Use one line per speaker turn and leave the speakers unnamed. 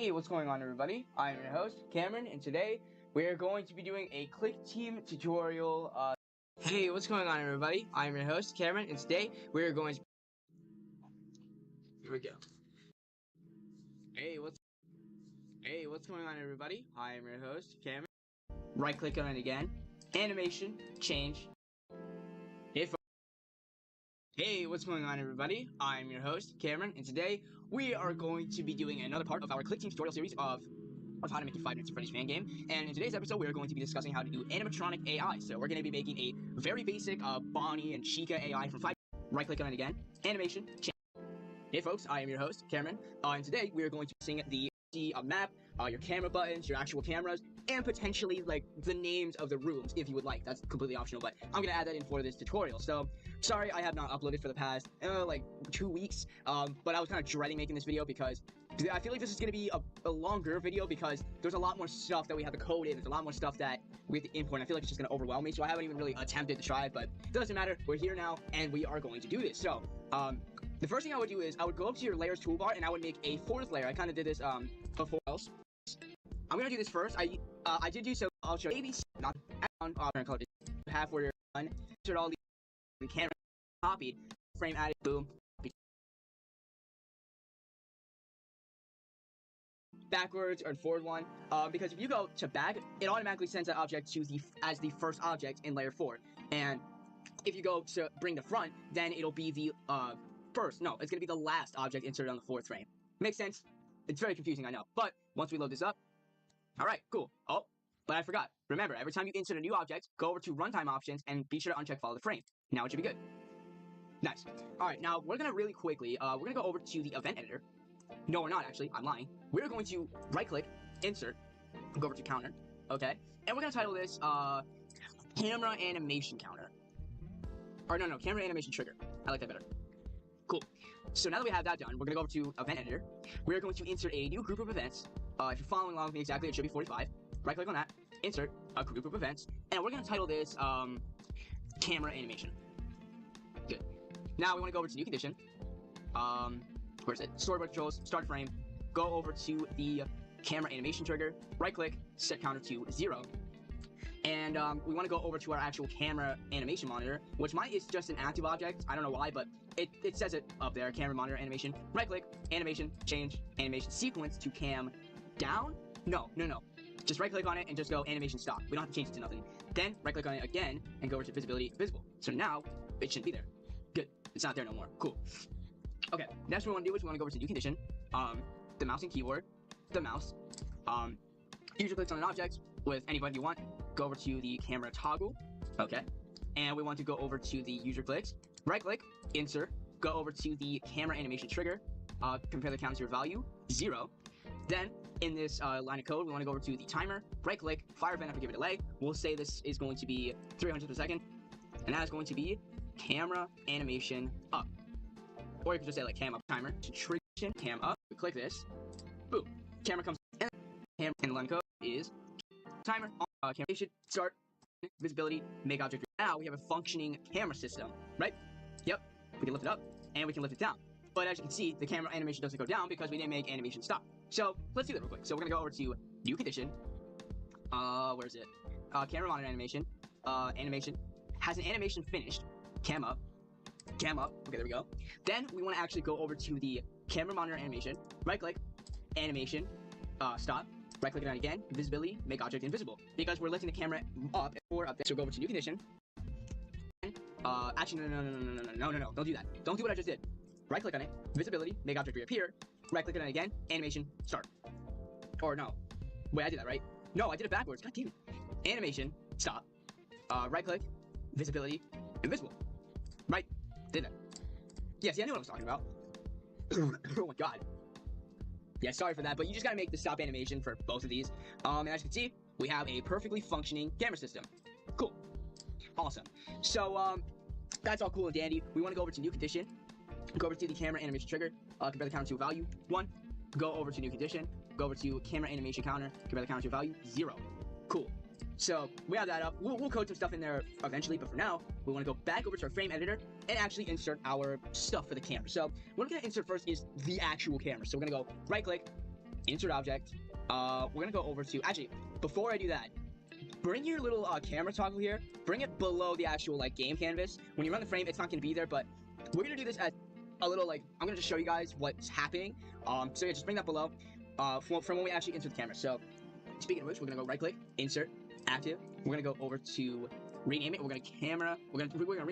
Hey, what's going on everybody? I'm your host, Cameron, and today we're going to be doing a click team tutorial. Hey, what's going on everybody? I'm your host, Cameron, and today we're going to... Here we go. Hey, what's going on everybody? I am your host, Cameron. Right click on it again. Animation, change. Hey, what's going on everybody? I'm your host, Cameron, and today we are going to be doing another part of our Click Team tutorial series of how to make a 5 Minutes at Freddy's fan game. And in today's episode, we are going to be discussing how to do animatronic AI. So we're going to be making a very basic Bonnie and Chica AI from 5. Right click on it again. Animation, change. Hey folks, I am your host, Cameron, and today we are going to be seeing the map, your camera buttons, your actual cameras, and potentially like the names of the rooms if you would like. That's completely optional, but I'm gonna add that in for this tutorial. So sorry I have not uploaded for the past like 2 weeks, but I was kind of dreading making this video because I feel like this is gonna be a longer video because there's a lot more stuff that we have to code in. There's a lot more stuff that we have to import. I feel like it's just gonna overwhelm me, so I haven't even really attempted to try it, but it doesn't matter. We're here now and we are going to do this. So the first thing I would do is I would go up to your layers toolbar and I would make a 4th layer. I kind of did this before else. I'm gonna do this first. I did do so. I'll show ABC, not on color. Half where you're done. Insert all the camera copied, frame added, boom. Backwards or forward one, because if you go to back, it automatically sends that object to as the first object in layer 4. And if you go to bring the front, then it'll be the first. No, it's gonna be the last object inserted on the 4th frame. Makes sense? It's very confusing, I know. But once we load this up, all right, cool. Oh, but I forgot. Remember, every time you insert a new object, go over to runtime options and be sure to uncheck follow the frame. Now it should be good. Nice. All right, now we're gonna really quickly, we're gonna go over to the event editor. No, we're not actually. I'm lying. We're going to right click, insert, go over to counter, okay, and we're gonna title this camera animation counter. Or no, camera animation trigger. I like that better. Cool. So now that we have that done, we're gonna go over to event editor. We're going to insert a new group of events. If you're following along with me exactly, it should be 45. Right click on that, insert a group of events, and we're gonna title this camera animation. Good. Now we want to go over to new condition. Where's it? Storyboard controls, start frame. Go over to the camera animation trigger. Right click, set counter to 0. And we want to go over to our actual camera animation monitor, which mine is just an active object. I don't know why, but it says it up there, camera monitor animation. Right click, animation, change, animation sequence to cam down? No. Just right click on it and just go animation stop. We don't have to change it to nothing. Then right click on it again and go over to visibility, visible. So now it shouldn't be there. Good. It's not there no more. Cool. Okay, next we want to do is we want to go over to new condition, the mouse and keyboard, the mouse, user clicks on an object with any button you want, go over to the camera toggle, okay, and we want to go over to the user clicks, right click, insert, go over to the camera animation trigger, compare the count to your value, 0, then in this line of code we want to go over to the timer, right click, fire event after give a delay, we'll say this is going to be 300 per second, and that is going to be camera animation up. Or you can just say like cam up timer to trigger cam up. We click this, boom, camera comes in, and the line code is timer on camera start visibility make object. Now we have a functioning camera system, right? Yep, we can lift it up and we can lift it down. But as you can see, the camera animation doesn't go down because we didn't make animation stop. So let's do that real quick. So we're gonna go over to new condition. Where is it? Camera monitor animation. Animation has an animation finished. Cam up. Okay, there we go. Then we want to actually go over to the camera monitor animation. Right click, animation, stop. Right click it on again. Visibility, make object invisible. Because we're lifting the camera up or up there. So go over to new condition. Actually, no. Don't do that. Don't do what I just did. Right click on it. Visibility, make object reappear. Right click it on again. Animation, start. Or no. Wait, I did that right? No, I did it backwards. God damn it. Animation, stop. Right click, visibility, invisible. Right. Did it? Yeah, see, I knew what I was talking about. Oh my god. Yeah, sorry for that, but you just gotta make the stop animation for both of these. And as you can see, we have a perfectly functioning camera system. Cool. Awesome. So, that's all cool and dandy. We want to go over to new condition. Go over to the camera animation trigger. Compare the counter to a value, 1. Go over to new condition. Go over to camera animation counter. Compare the counter to a value, 0. Cool. So we have that up. We'll code some stuff in there eventually, but for now, we want to go back over to our frame editor and actually insert our stuff for the camera. So what we're going to insert first is the actual camera. So we're going to go right click, insert object. We're gonna go over to, actually, before I do that, bring your little camera toggle here, bring it below the actual like game canvas. When you run the frame, it's not gonna be there, but we're gonna do this as a little like, I'm gonna just show you guys what's happening. So yeah, just bring that below from when we actually insert the camera. So speaking of which, we're gonna go right click, insert, active. We're gonna go over to rename it. We're gonna rename